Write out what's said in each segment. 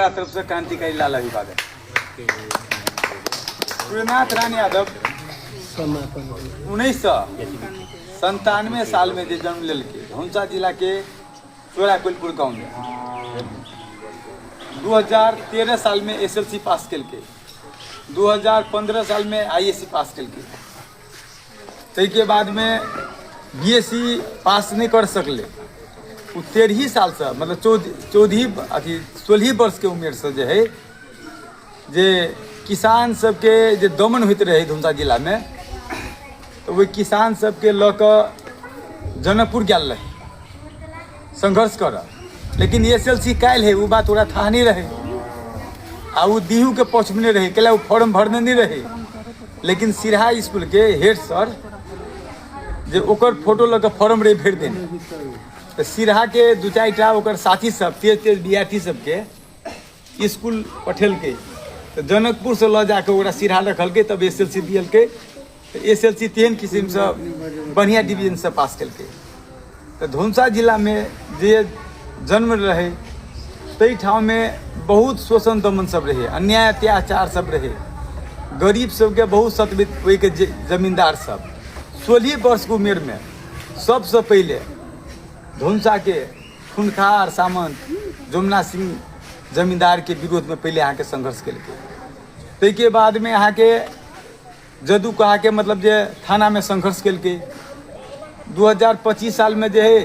तरफ से क्रांतिकारी लाला अभिवादन। सूर्यनाथ रानी यादव 1997 साल में जन्म लेलके धौंसा जिला के चोराकुलपुर गाँव में। 2013 साल में एसएलसी पास करके 2015 साल में आईएससी पास करके के बाद में बीएससी पास नहीं कर सकले। 13 साल से मतलब 16 वर्ष के उम्र से जो है जे किसान सबके जे दमन होते रहे धौंसा जिला में, तो वही किसान सबके लक जनकपुर गल रहे संघर्ष कर, लेकिन एसएलसी काल है वो बात थोड़ा था नहीं रहे आ वो दीहू के पक्ष में नहीं रहे कैला वो फॉर्म भरने नहीं रहे। लेकिन सिरहा स्कूल के हेड सर जे ओकर फोटो लग फॉर्म रे भेज देने, तो सिरहा के दू चारिटा ओकर साथी सब तेज विद्यार्थी सबके स्कूल पठेल के, तो जनकपुर से ल जाके ओकरा सिरहा रखल के, तब एसएलसी दियल के। तो एसएलसी तेहन किस्म से बढ़िया डिवीजन से पास कल के। तो धौंसा जिला में जे जन्म रहे तई ठाव में बहुत शोषण दमन सब रहे, अन्याय अत्याचार सब रहे, गरीब सबके बहुत सतबित वही के जमींदार सब 16 वर्ष की उम्र में सबसे पहले धौंसा के खूनखार सामंत जमुना सिंह जमींदार के विरोध में पहले यहाँ के संघर्ष के लिए। तै के बाद में यहाँ के जदू कहा के मतलब जे थाना में संघर्ष के लिए 2025 साल में जो है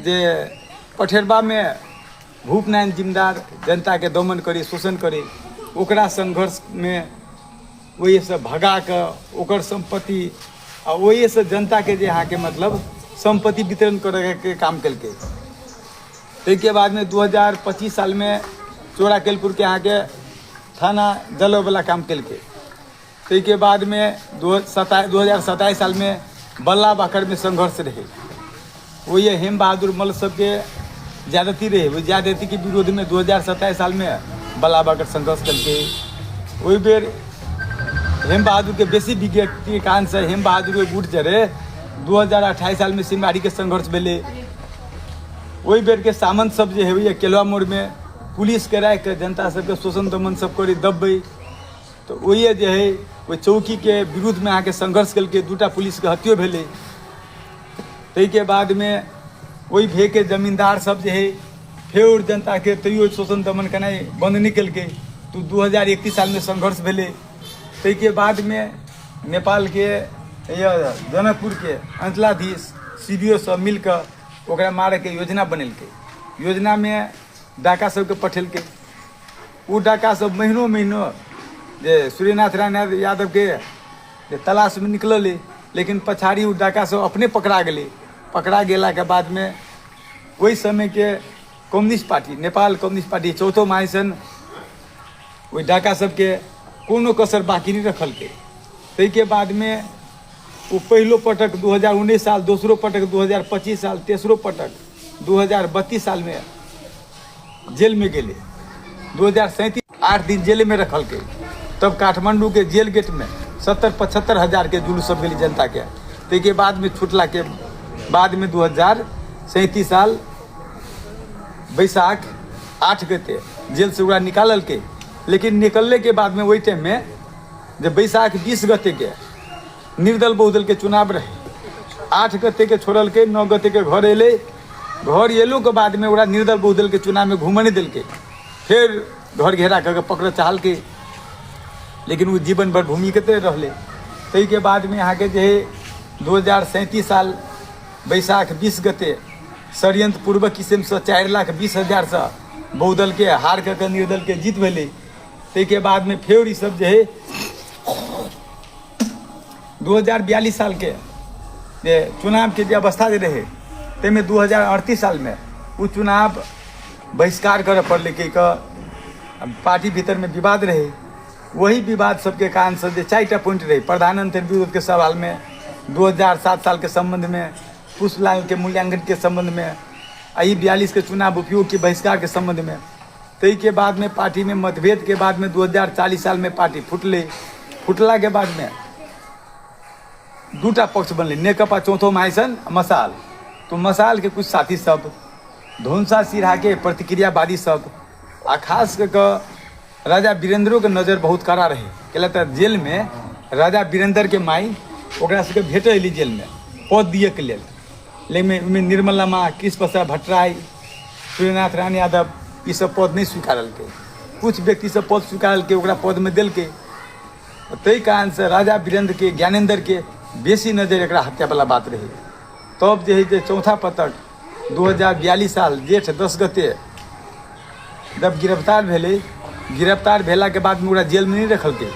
जे पठेरबा में भूपनारायण जिम्मेदार जनता के दमन करे शोषण करे, ओकरा संघर्ष में वही से भगा के ओकर संपत्ति और वही से जनता के जे यहाँ के मतलब संपत्ति वितरण करे के काम कल के। के बाद में 2025 साल में चोराकुलपुर के यहाँ के थाना जलो वाला काम कल के। के बाद में 2027 साल में बल्ला बाकर में संघर्ष रहे, वही हेम बहादुर मल सबके ज्यादती रहे, वो ज्यादती के विरोध में 2027 साल में बल्ला बाकर संघर्ष कल के। वही बेर हेम बहादुर के बेसी विकेट के कारण से हेम बहादुर के गुट चढ़े 2028 साल में सिंहबाड़ी के संघर्ष भेले। वही बेर के सामंत सब जो है केलवा मोड़ में पुलिस कराए के जनता सबके शोषण दमन सब करे दबे, तो वही जो है वो चौकी के विरुद्ध में आके संघर्ष करके 2टा पुलिस के हत्यो भेले। तै के बाद में वही भे के जमींदार सब जो है फेर जनता के तैयो शोषण दमन करना बंद नहीं कल के, तो 2031 साल में संघर्ष भेले। तै के बाद में नेपाल के जनकपुर के अंचलाधीश CBO सब मिलकर ओकरा मारे के योजना बनेलके। योजना में डाका सबके पठेलके, वो डाका सब महीनों जे सूर्यनाथ रानी यादव के तलाश में निकलले, लेकिन पछाड़ी वो डाका सब अपने पकड़ा गए। पकड़ा गेला के बाद में वही समय के communist party Nepal communist party चौथो महासंघ वही डाका सबके कोनो कसर बाकी नहीं रखल के। तै के बाद में वो पहलो पटक 2019 साल, दूसरो पटक 2025 साल, तेसरो पटक 2032 साल में जेल में गेले। 2037 8 दिन जेल में रखल के। तब काठमांडू के जेल गेट में 70-75 हजार के जुलूस सब गेली जनता के। तै के बाद में छूटला के बाद में 2037 साल बैसाख 8 गते जेल से ओकरा निकालल के। लेकिन निकलने के बाद में वही टाइम में जब बैसाख 20 गते के निर्दल बहुदल के चुनाव रहे, 8 गते के छोड़ल के 9 गते के घर एले। घर एलो के बाद में ओकरा निर्दल बहुदल के चुनाव में घूमने दिल के, फिर घर घेरा करके पकड़ चाहल के, लेकिन वो जीवन भर भूमिगते रहले। तै के बाद में यहाँ के जो है 2037 साल बैसाख 20 गते षड्यंत्र पूर्वक किस्म से 4,20,000 से बहुदल के हार करके निर्दल के जीत भेले। तै के बाद में फिर ये सब जो है 2042 साल के चुनाव के जो अवस्था जे रहे तेमें 2038 साल में वो चुनाव बहिष्कार करे पड़ले के पार्टी भीतर में विवाद रहे। वही विवाद सबके कारण से 4टा पॉइंट रहे प्रधानमंत्री विरोध के सवाल में, 2007 साल के संबंध में, पुष्पलाल के मूल्यांकन के संबंध में, आई 42 के चुनाव उपयोग के बहिष्कार के संबंध में। तै के बाद में पार्टी में मतभेद के बाद में 2040 साल में पार्टी फुटला के बाद में 2टा पक्ष बनले, नेकपा चौथो महासंघ मसाल। तो मसाल के कुछ साथी सब धौंसा सिरहा के प्रतिक्रियावादी सब आ खास कऽ राजा वीरेंद्रो के नज़र बहुत कड़ा रहे, कैला तऽ जेल में राजा वीरेंद्र के माई ओकरा सबके भेटे अली जेल में पद दिए के लेल, लेकिन निर्मला माँ, कृष्ण प्रसाद भट्टराय, सूर्यनाथ रानी यादव ई सब पद नहीं स्वीकारलकै। कुछ व्यक्ति सब पद स्वीकारलकै, ओकरा पद में देलकै। ताहि कारण से राजा वीरेंद्र के, ज्ञानेंद्र के बेसी नजर एकरा हत्या वाला बात रही। तब जे है जे चौथा पतक 2042 साल जेठ 10 गते जब गिरफ्तार भेले, गिरफ्तार भेला के बाद में ओकरा जेल में नहीं रखलकै,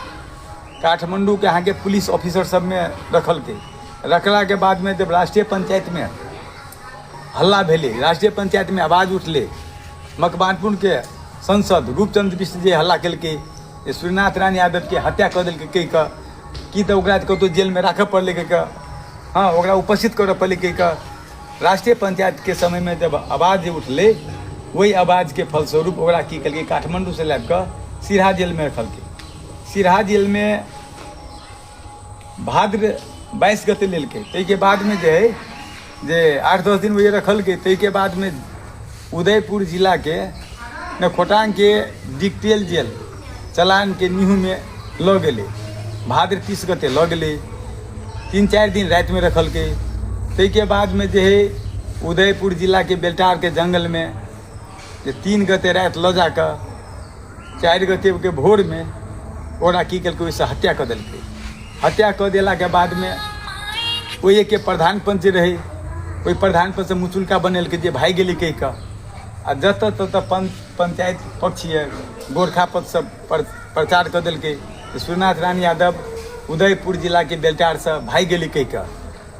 काठमांडू के यहाँ के पुलिस ऑफिसर सब में रखलकै। रखला के बाद में जब राष्ट्रीय पंचायत में हल्ला भेले, राष्ट्रीय पंचायत में आवाज उठले, मकवानपुर के सांसद रूपचंद्र मिश्र जी हल्ला केलकै, सूर्यनाथ रानी यादव के हत्या कर दिल्कै, कहि कऽ कि तऽ ओकरा कतौ जेल में राखऽ पड़लै, कहि कऽ हाँ ओकरा उपस्थित करऽ पड़लै, कहि कऽ राष्ट्रीय पंचायत के समय में जब आवाज उठले, वही आवाज के फलस्वरूप ओकरा की केलकै, काठमांडू से लाबि कऽ सिरहा जेल में रखलकै। सिरहा जेल में भाद्र 22 गते लेलकै। ताहि बाद में जे है जे 8-10 दिन वही रखलकै। ताहि बाद में उदयपुर जिला के खोटांग के डिकटेल जेल चलान के नीहू में लऽ गेलै, भाद्र 30 गते लऽ गेलै, 3-4 दिन रात में रखलकै। ताहि बाद में जे है उदयपुर जिला के बेलटार के जंगल में 3 गते रात लऽ जाकऽ 4 गते के भोर में ओकरा की केलकै, ओहिसँ हत्या कऽ देलकै। हत्या कऽ देला के बाद में ओहि के प्रधान पंच रहे, ओहि प्रधान पंच से मुचुलका बनेलकै जे भागि गेलै, कहि कऽ आ जतऽ ततऽ पंचायत पक्ष गोरखा पद सब प्रचार कऽ देलकै। सूर्यनाथ रानी यादव उदयपुर जिला के बेलटार से भागि गेलै, कहि कऽ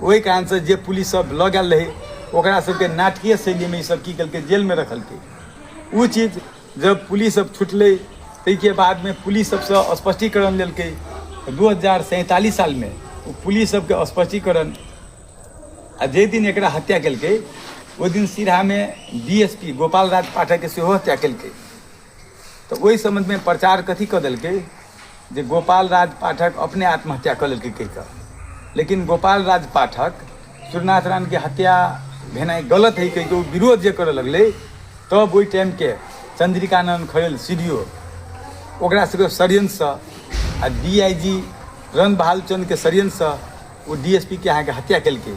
ओहि कारण से जे पुलिस सब लऽ गेल रहे, ओकरा सबके नाटकीय शैली में ई सब की केलकै, जेल में रखलकै। वो चीज जब पुलिस सब छुटलै, ताहि बाद में पुलिस सबसे स्पष्टीकरण लेलकै। 2047 साल में पुलिस सबके स्पष्टीकरण, आ जे दिन एकरा हत्या केलकै ओहि दिन सिरहा में डीएसपी गोपाल राज पाठक के सेहो हत्या केलकै। तो ओहि संबंध में प्रचार कथी कऽ देलकै जे गोपाल राज पाठक अपने आत्महत्या कऽ लेलकै, कहि कऽ। लेकिन गोपाल राज पाठक सूर्यनाथ रानी के हत्या भेनाइ गलत है, कहि कऽ विरोध जे करऽ लगलै, तब ओहि टाइम के चंद्रिकानंद खरेल सीडीओ ओकरा सबके षड्यंत्र आ डीआईजी रण बहादुर चंद्र के षड्यंत्र वो डीएसपी के यहाँ के हत्या केलकै।